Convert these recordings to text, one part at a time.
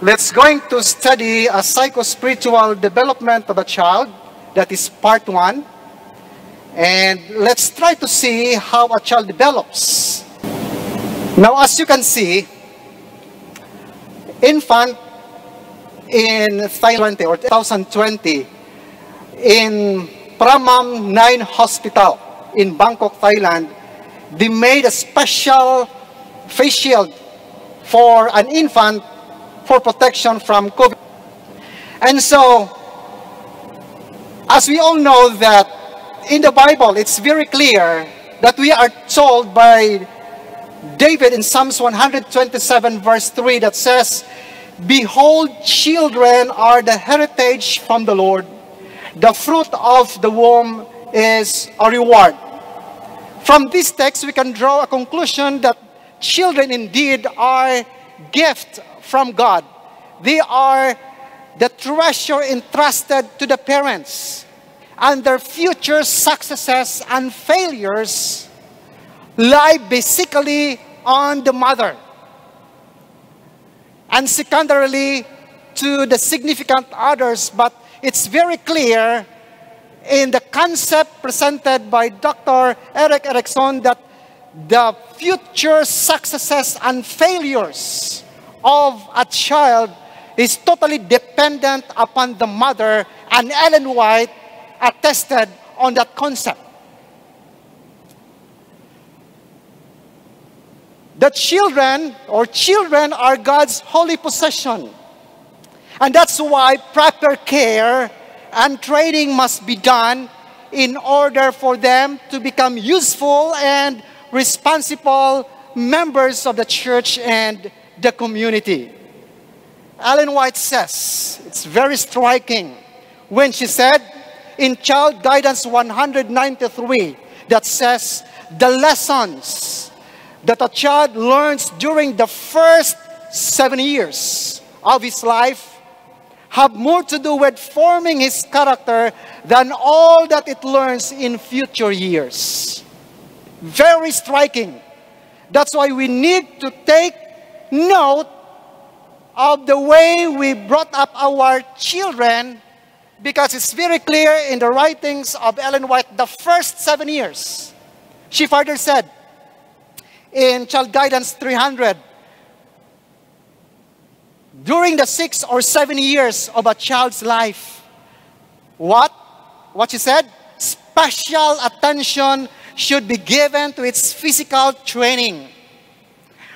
Let's going to study a psychospiritual development of a child. That is part 1. And let's try to see how a child develops. Now, as you can see, infant in Thailand or 2020 in Pramam 9 Hospital in Bangkok, Thailand, they made a special face shield for an infant for protection from COVID. And so, as we all know that in the Bible, it's very clear that we are told by David in Psalms 127 verse 3 that says, "Behold, children are the heritage from the Lord. The fruit of the womb is a reward." From this text, we can draw a conclusion that children indeed are gift from God. They are the treasure entrusted to the parents. And their future successes and failures lie basically on the mother. And secondarily to the significant others, but it's very clear in the concept presented by Dr. Erik Erikson that the future successes and failures of a child is totally dependent upon the mother, and Ellen White attested on that concept. The children are God's holy possession. And that's why proper care and training must be done in order for them to become useful and responsible members of the church and the community. Ellen White says, it's very striking when she said in Child Guidance 193 that says, the lessons that a child learns during the first 7 years of his life have more to do with forming his character than all that it learns in future years. Very striking. That's why we need to take note of the way we brought up our children, because it's very clear in the writings of Ellen White, the first 7 years. She further said in Child Guidance 300, during the 6 or 7 years of a child's life, what she said? Special attention should be given to its physical training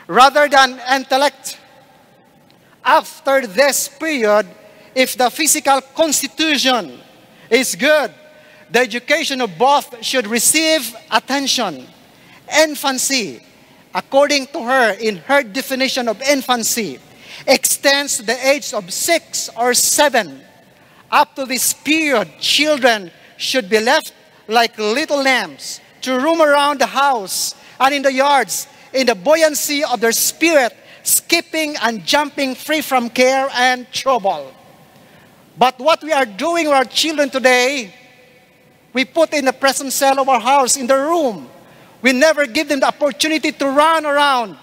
rather than intellect. After this period, if the physical constitution is good, the education of both should receive attention. Infancy, according to her, in her definition of infancy, extends to the age of 6 or 7. Up to this period, children should be left like little lambs to roam around the house and in the yards in the buoyancy of their spirit, skipping and jumping free from care and trouble. But what we are doing with our children today, we put in the present cell of our house, in the room. We never give them the opportunity to run around,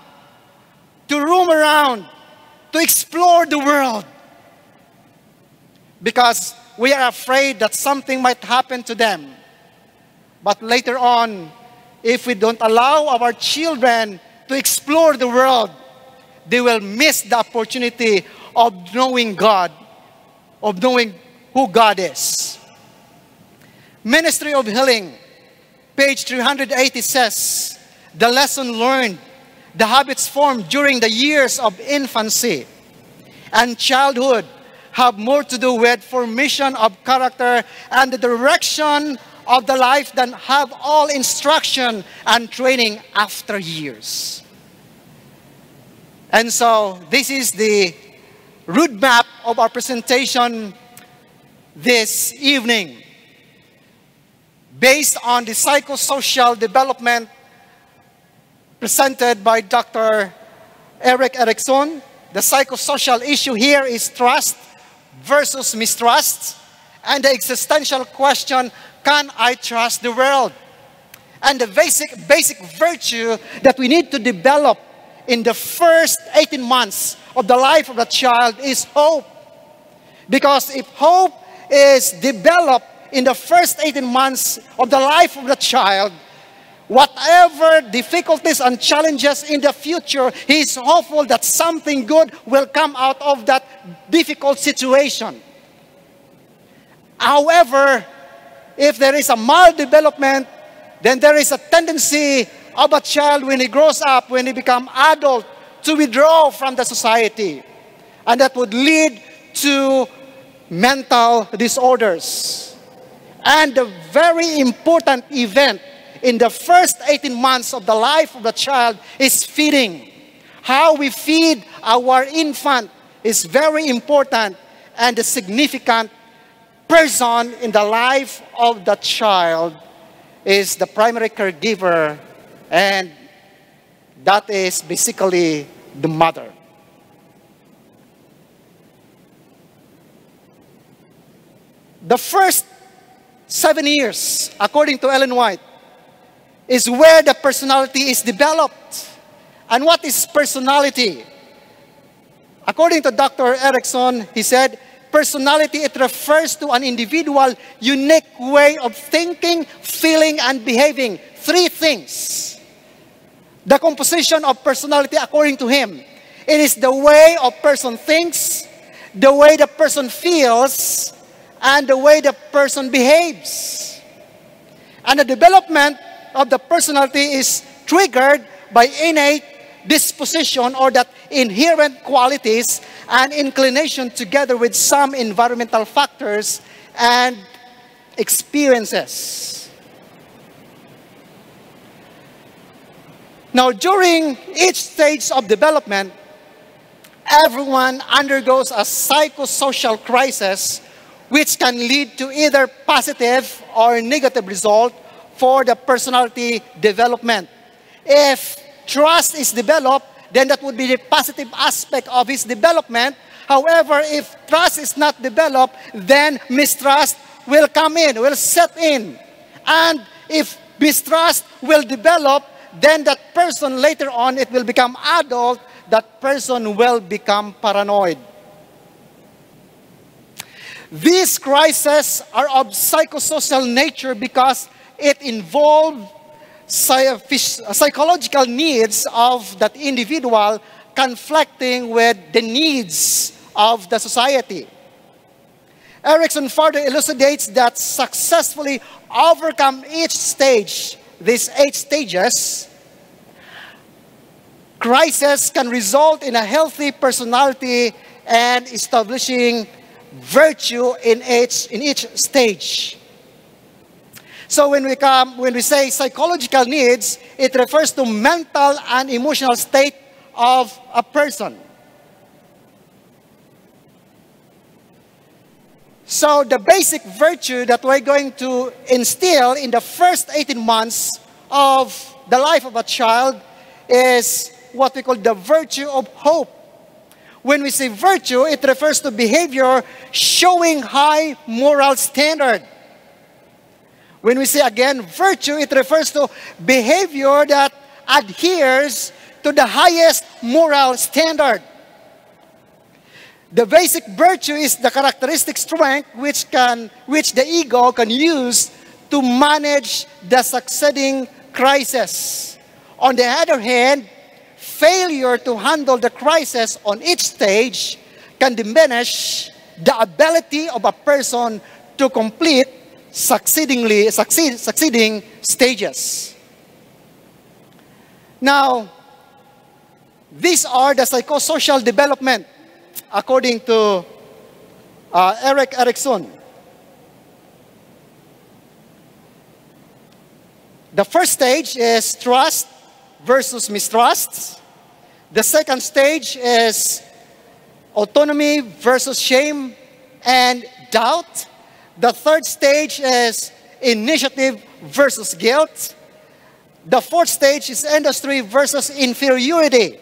to roam around, to explore the world. Because we are afraid that something might happen to them. But later on, if we don't allow our children to explore the world, they will miss the opportunity of knowing God, of knowing who God is. Ministry of Healing, page 380 says, the lesson learned, the habits formed during the years of infancy and childhood have more to do with formation of character and the direction of the life than have all instruction and training after years. And so this is the roadmap of our presentation this evening, based on the psychosocial development presented by Dr. Erik Erikson. The psychosocial issue here is trust versus mistrust, and the existential question, can I trust the world? And the basic virtue that we need to develop in the first 18 months of the life of the child is hope. Because if hope is developed in the first 18 months of the life of the child, whatever difficulties and challenges in the future, he is hopeful that something good will come out of that difficult situation. However, if there is a maldevelopment, then there is a tendency of a child when he grows up, when he becomes adult, to withdraw from the society. And that would lead to mental disorders. And the very important event in the first 18 months of the life of the child is feeding. How we feed our infant is very important, and the significant person in the life of the child is the primary caregiver, and that is basically the mother. The first 7 years, according to Ellen White, is where the personality is developed. And what is personality? According to Dr. Erickson, he said, personality, it refers to an individual unique way of thinking, feeling, and behaving. 3 things. The composition of personality according to him. It is the way a person thinks, the way the person feels, and the way the person behaves. And the development of the personality is triggered by innate disposition, or that inherent qualities and inclination, together with some environmental factors and experiences. Now, during each stage of development, everyone undergoes a psychosocial crisis, which can lead to either positive or negative result for the personality development. If trust is developed, then that would be the positive aspect of his development. However, if trust is not developed, then mistrust will come in, will set in. And if mistrust will develop, then that person later on, it will become adult, that person will become paranoid. These crises are of psychosocial nature because it involves psychological needs of that individual conflicting with the needs of the society. Erickson further elucidates that successfully overcome each stage, these 8 stages, crisis can result in a healthy personality and establishing virtue in each stage. So when we say psychological needs, it refers to mental and emotional state of a person. So the basic virtue that we're going to instill in the first 18 months of the life of a child is what we call the virtue of hope. When we say virtue, it refers to behavior showing high moral standard. When we say again virtue, it refers to behavior that adheres to the highest moral standard. The basic virtue is the characteristic strength which the ego can use to manage the succeeding crisis. On the other hand, failure to handle the crisis on each stage can diminish the ability of a person to complete succeeding stages. Now, these are the psychosocial development according to Erickson. The first stage is trust versus mistrust. The second stage is autonomy versus shame and doubt. The third stage is initiative versus guilt. The fourth stage is industry versus inferiority.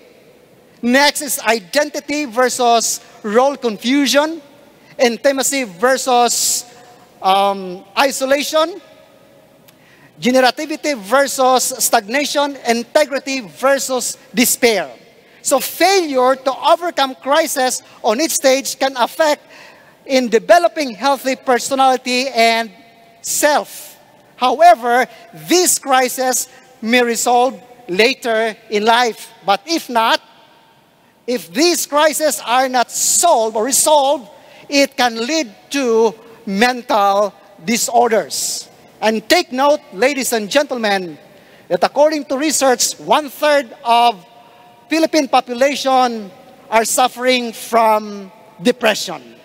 Next is identity versus role confusion. Intimacy versus isolation. Generativity versus stagnation. Integrity versus despair. So failure to overcome crisis on each stage can affect in developing healthy personality and self. However, this crisis may resolve later in life. But if not, if these crises are not solved or resolved, it can lead to mental disorders. And take note, ladies and gentlemen, that according to research, 1/3 of Philippine population are suffering from depression.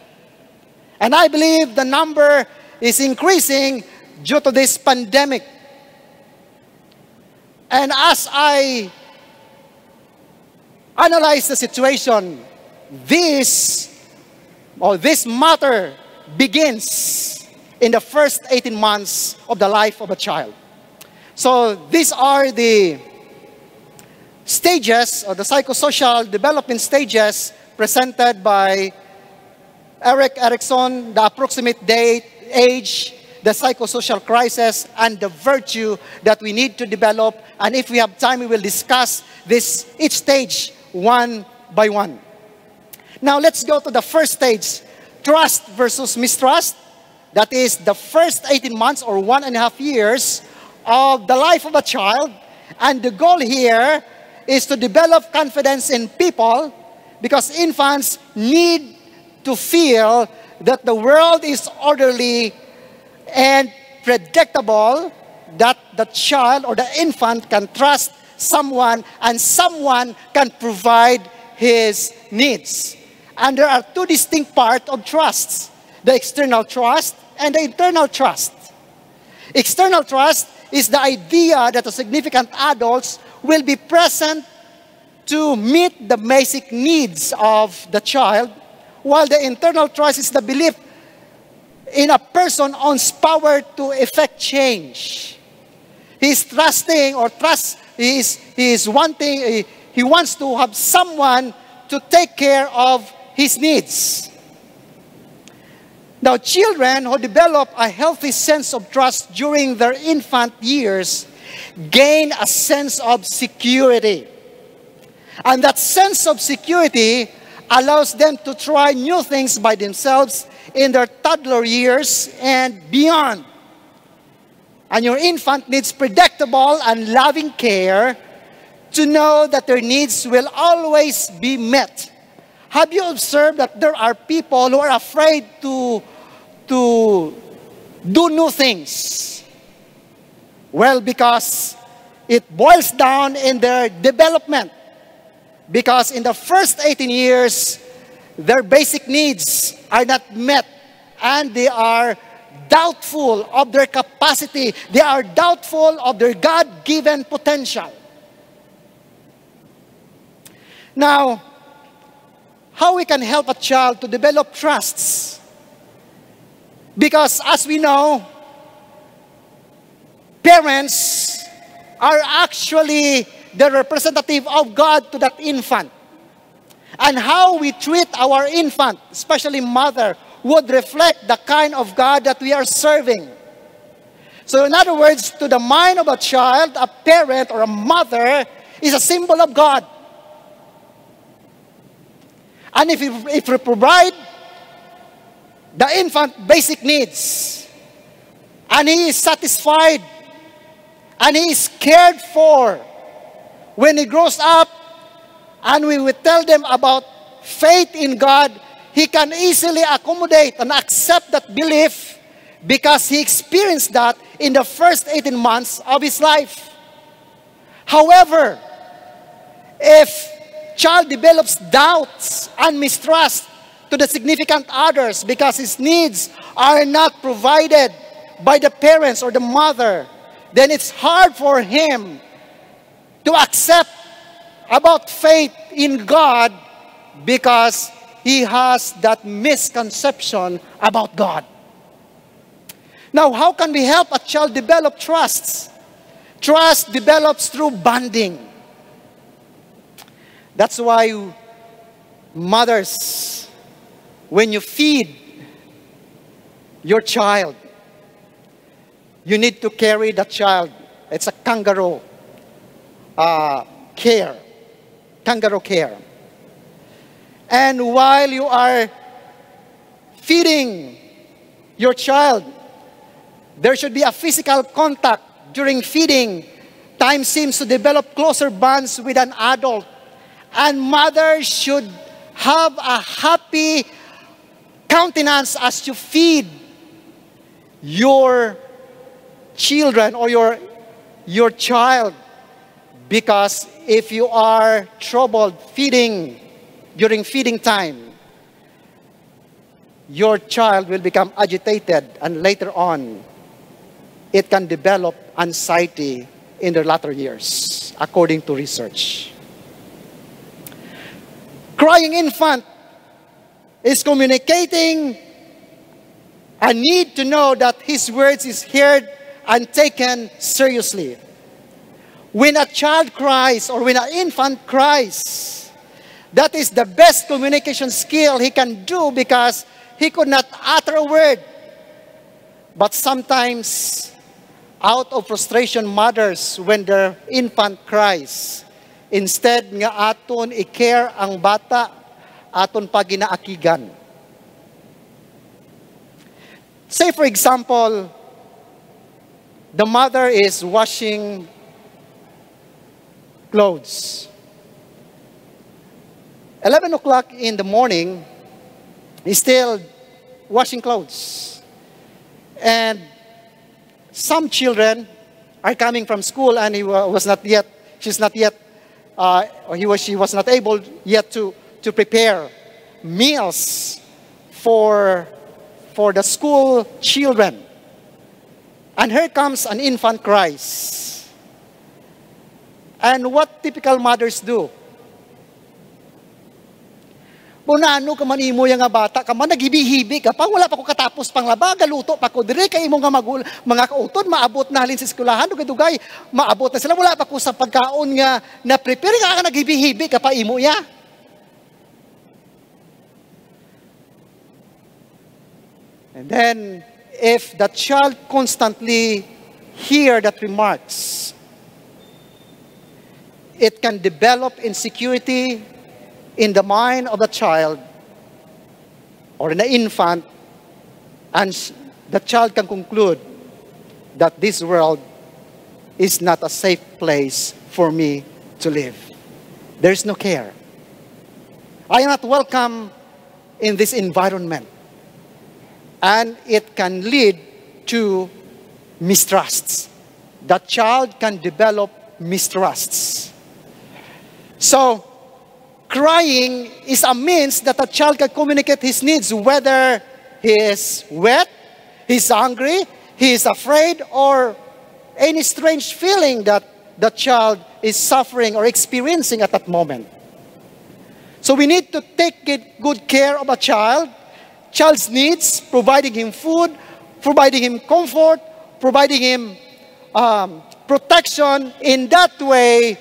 And I believe the number is increasing due to this pandemic. And as I analyze the situation, this matter begins in the first 18 months of the life of a child. So these are the stages, or the psychosocial development stages presented by Erik Erikson, the approximate date, age, the psychosocial crisis, and the virtue that we need to develop. And if we have time, we will discuss each stage one by one. Now let's go to the first stage, trust versus mistrust. That is the first 18 months or 1.5 years of the life of a child. And the goal here is to develop confidence in people, because infants need to feel that the world is orderly and predictable, that the child or the infant can trust someone and someone can provide his needs. And there are two distinct parts of trusts: the external trust and the internal trust. External trust is the idea that the significant adults will be present to meet the basic needs of the child, while the internal trust is the belief in a person's own power to effect change. He's trusting or trust, he wants to have someone to take care of his needs. Now, children who develop a healthy sense of trust during their infant years gain a sense of security. And that sense of security allows them to try new things by themselves in their toddler years and beyond. And your infant needs predictable and loving care to know that their needs will always be met. Have you observed that there are people who are afraid to do new things? Well, because it boils down in their development. Because in the first 18 years, their basic needs are not met, and they are doubtful of their capacity. They are doubtful of their God-given potential. Now, how we can help a child to develop trusts? Because as we know, parents are actually the representative of God to that infant. And how we treat our infant, especially mother, would reflect the kind of God that we are serving. So in other words, to the mind of a child, a parent or a mother is a symbol of God. And if we provide the infant basic needs, and he is satisfied, and he is cared for, when he grows up, and we will tell them about faith in God, he can easily accommodate and accept that belief because he experienced that in the first 18 months of his life. However, if child develops doubts and mistrust to the significant others because his needs are not provided by the parents or the mother, then it's hard for him to accept about faith in God because he has that misconception about God. Now, how can we help a child develop trust? Trust develops through bonding. That's why mothers, when you feed your child, you need to carry the child. It's a kangaroo care. kangaroo care. And while you are feeding your child, there should be a physical contact during feeding. Time seems to develop closer bonds with an adult. And mothers should have a happy countenance as you feed your children or your child. Because if you are troubled feeding during feeding time, your child will become agitated, and later on, it can develop anxiety in their latter years, according to research. Crying infant is communicating a need to know that his words is heard and taken seriously. When a child cries or when an infant cries, that is the best communication skill he can do because he could not utter a word. But sometimes, out of frustration, mothers, when their infant cries, instead nga aton i-care ang bata, aton pa ginaakigan. Say for example, the mother is washing clothes. 11 o'clock in the morning, he's still washing clothes. And some children are coming from school and she was not able yet to prepare meals for the school children. And here comes an infant cries. And what typical mothers do? Bunano ka man imo yang nga bata, ka man nagibihibi ka pa, wala pa ko katapos panglaba, galuto pa ko, dire kay imo nga mga kautod, maabot na halin sa eskwelahan, dugay-dugay, maabot na sila, wala pa ko sa pagkaon nga na-prepare ka nagibihibi ka pa imo ya. And then, if the child constantly hear that remarks, it can develop insecurity in the mind of the child or in the infant, and the child can conclude that this world is not a safe place for me to live. There is no care. I am not welcome in this environment. And it can lead to mistrusts. The child can develop mistrusts. So, crying is a means that a child can communicate his needs, whether he is wet, he's hungry, he is afraid, or any strange feeling that the child is suffering or experiencing at that moment. So we need to take good care of a child's needs, providing him food, providing him comfort, providing him protection. In that way,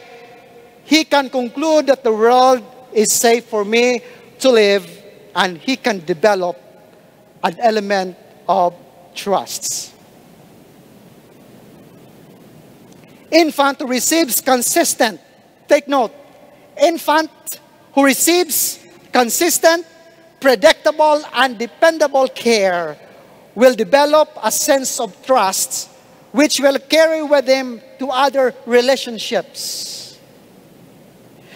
he can conclude that the world is safe for me to live, and he can develop an element of trust. Infant who receives consistent, take note, infant who receives consistent, predictable, and dependable care will develop a sense of trust which will carry with him to other relationships.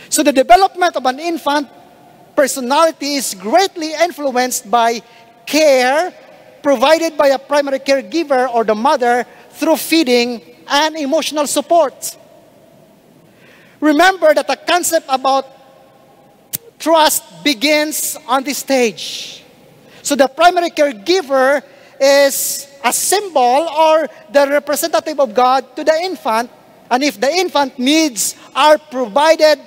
So the development of an infant personality is greatly influenced by care provided by a primary caregiver or the mother through feeding and emotional support. Remember that the concept about trust begins on this stage. So the primary caregiver is a symbol or the representative of God to the infant. And if the infant needs are provided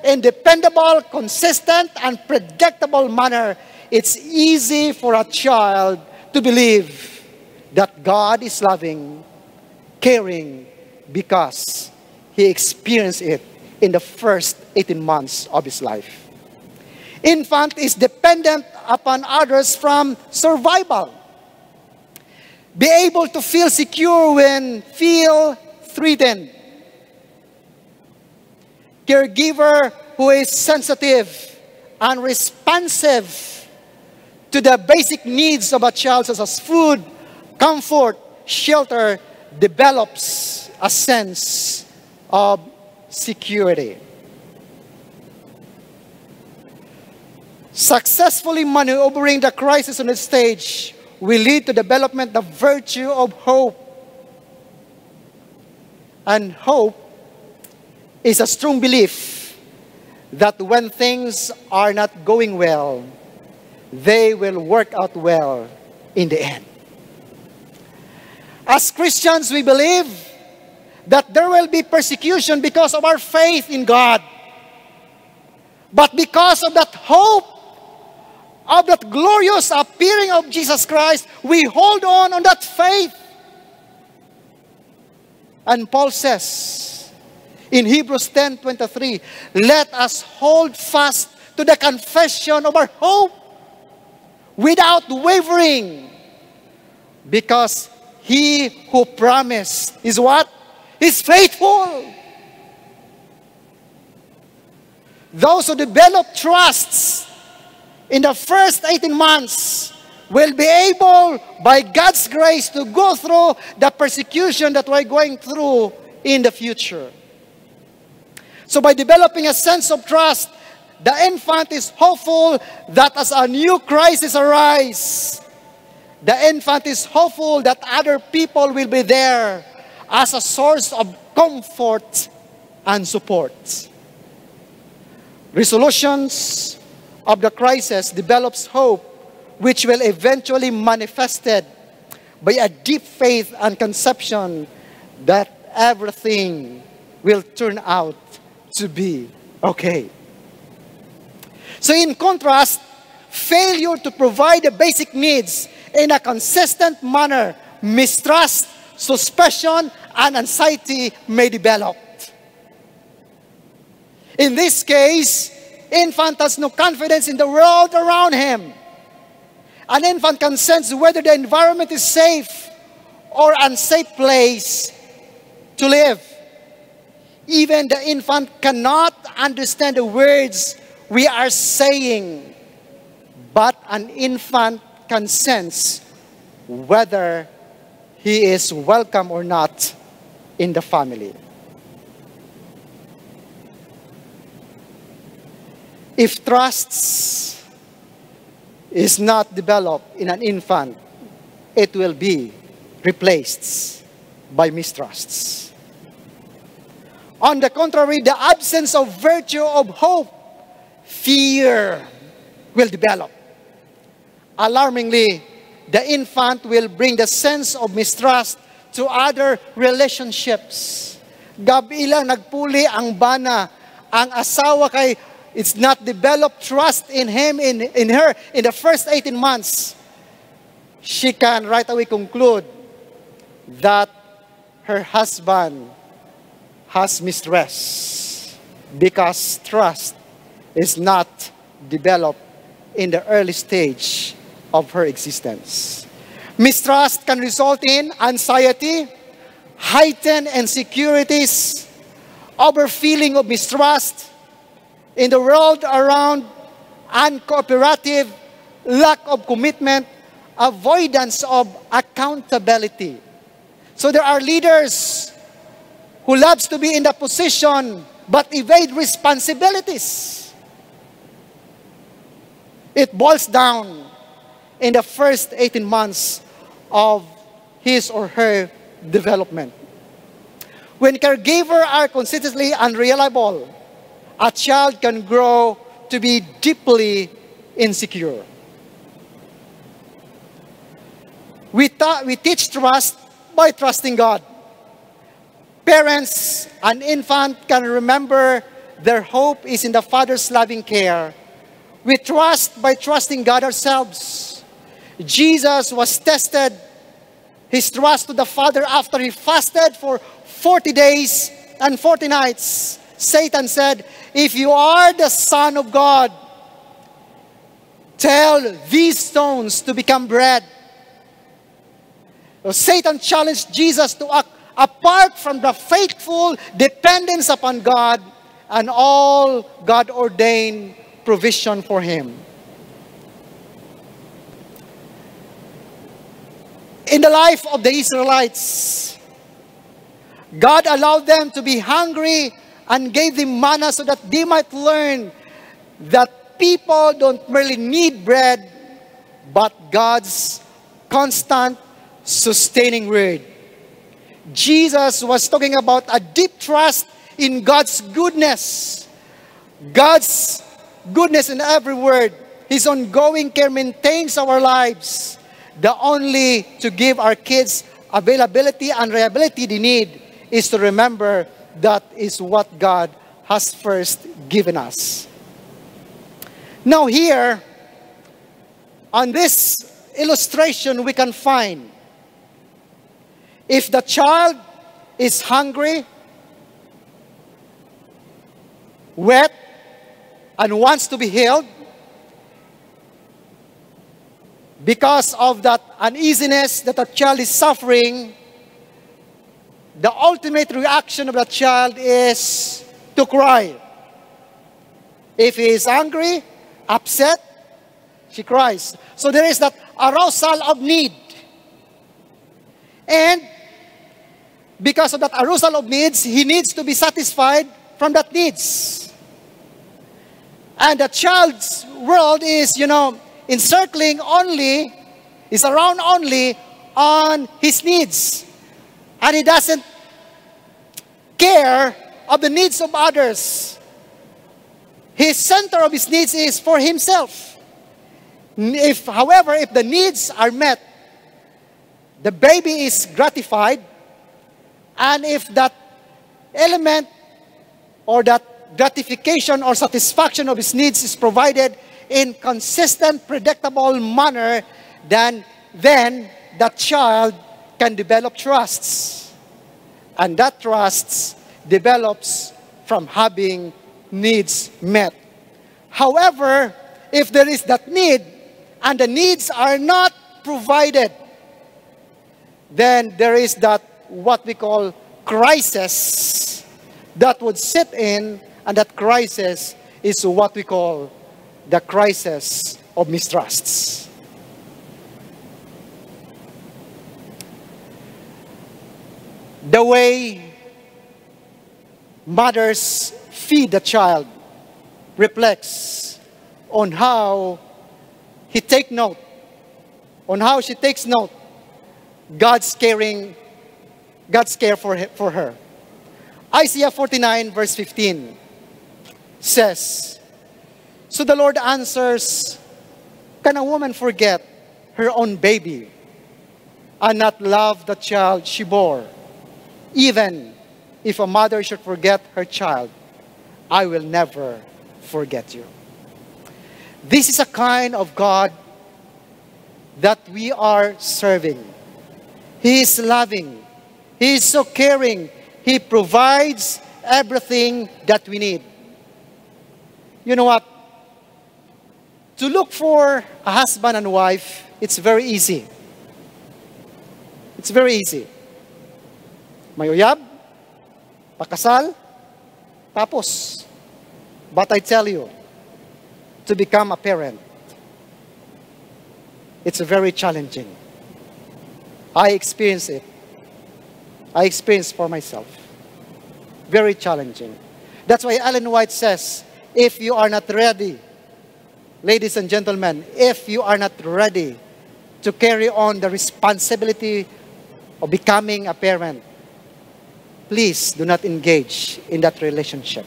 in dependable, consistent, and predictable manner, it's easy for a child to believe that God is loving, caring, because he experienced it in the first 18 months of his life. Infant is dependent upon others from survival. Be able to feel secure when feel threatened. Caregiver who is sensitive and responsive to the basic needs of a child, such as food, comfort, shelter, develops a sense of security. Successfully maneuvering the crisis on the stage will lead to development of virtue of hope. And hope is a strong belief that when things are not going well, they will work out well in the end. As Christians, we believe that there will be persecution because of our faith in God. But because of that hope, of that glorious appearing of Jesus Christ, we hold on that faith. And Paul says in Hebrews 10:23, let us hold fast to the confession of our hope without wavering, because he who promised is what? Is faithful. Those who develop trusts in the first 18 months will be able, by God's grace, to go through the persecution that we're going through in the future. So by developing a sense of trust, the infant is hopeful that as a new crisis arises, the infant is hopeful that other people will be there as a source of comfort and support. Resolutions of the crisis develops hope, which will eventually manifested by a deep faith and conception that everything will turn out to be okay. So in contrast, failure to provide the basic needs in a consistent manner, mistrust, suspicion, and anxiety may develop. In this case, infant has no confidence in the world around him. An infant can sense whether the environment is safe or unsafe place to live. Even the infant cannot understand the words we are saying, but an infant can sense whether he is welcome or not in the family. If trust is not developed in an infant, it will be replaced by mistrusts. On the contrary, the absence of virtue of hope, fear will develop. Alarmingly, the infant will bring the sense of mistrust to other relationships. Gabi lang nagpuli ang bana, ang asawa kay it's not developed trust in him, in her, in the first 18 months. She can right away conclude that her husband has mistrust because trust is not developed in the early stage of her existence. Mistrust can result in anxiety, heightened insecurities, overfeeling of mistrust in the world around, uncooperative, lack of commitment, avoidance of accountability. So there are leaders who loves to be in the position but evade responsibilities. It boils down in the first 18 months of his or her development. When caregivers are consistently unreliable, a child can grow to be deeply insecure. We teach trust by trusting God. Parents, an infant can remember their hope is in the Father's loving care. We trust by trusting God ourselves. Jesus was tested, his trust to the Father, after he fasted for 40 days and 40 nights. Satan said, if you are the Son of God, tell these stones to become bread. So Satan challenged Jesus to act apart from the faithful dependence upon God and all God-ordained provision for him. In the life of the Israelites, God allowed them to be hungry and gave them manna so that they might learn that people don't merely need bread, but God's constant sustaining word. Jesus was talking about a deep trust in God's goodness. God's goodness in every word. His ongoing care maintains our lives. The only to give our kids availability and reliability they need is to remember that is what God has first given us. Now here, on this illustration, we can find if the child is hungry, wet, and wants to be healed, because of that uneasiness that the child is suffering, the ultimate reaction of the child is to cry. If he is angry, upset, she cries. So there is that arousal of need. And because of that arousal of needs, he needs to be satisfied from that needs. And the child's world is, encircling only, is around only on his needs. And he doesn't care of the needs of others. His center of his needs is for himself. However, if the needs are met, the baby is gratified. And if that element or that gratification or satisfaction of his needs is provided in consistent, predictable manner, then that child can develop trusts. And that trust develops from having needs met. However, if there is that need and the needs are not provided, then there is that what we call crisis that would set in, and that crisis is what we call the crisis of mistrusts. The way mothers feed the child reflects on how he takes note, on how she takes note God's care for her. Isaiah 49 verse 15 says, "So the Lord answers, can a woman forget her own baby and not love the child she bore? Even if a mother should forget her child, I will never forget you." This is a kind of God that we are serving. He is loving. He is so caring. He provides everything that we need. You know what? To look for a husband and wife, it's very easy. It's very easy. Mayuyab, pakasal, tapos. But I tell you, to become a parent, it's very challenging. I experience it. I experience for myself. Very challenging. That's why Ellen White says, if you are not ready, ladies and gentlemen, if you are not ready to carry on the responsibility of becoming a parent, please do not engage in that relationship.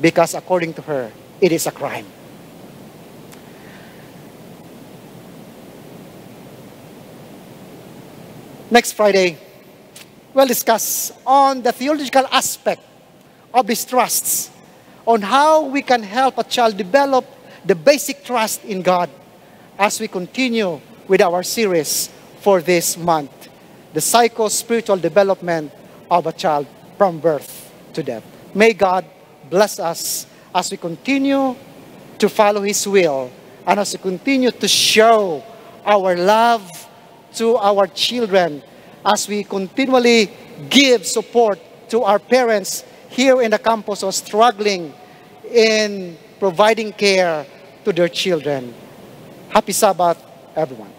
Because according to her, it is a crime. Next Friday, we'll discuss on the theological aspect of mistrusts, on how we can help a child develop the basic trust in God as we continue with our series for this month, the Psychospiritual Development of a Child from Birth to Death. May God bless us as we continue to follow His will and as we continue to show our love to our children, as we continually give support to our parents here in the campus who are struggling in providing care to their children. Happy Sabbath, everyone.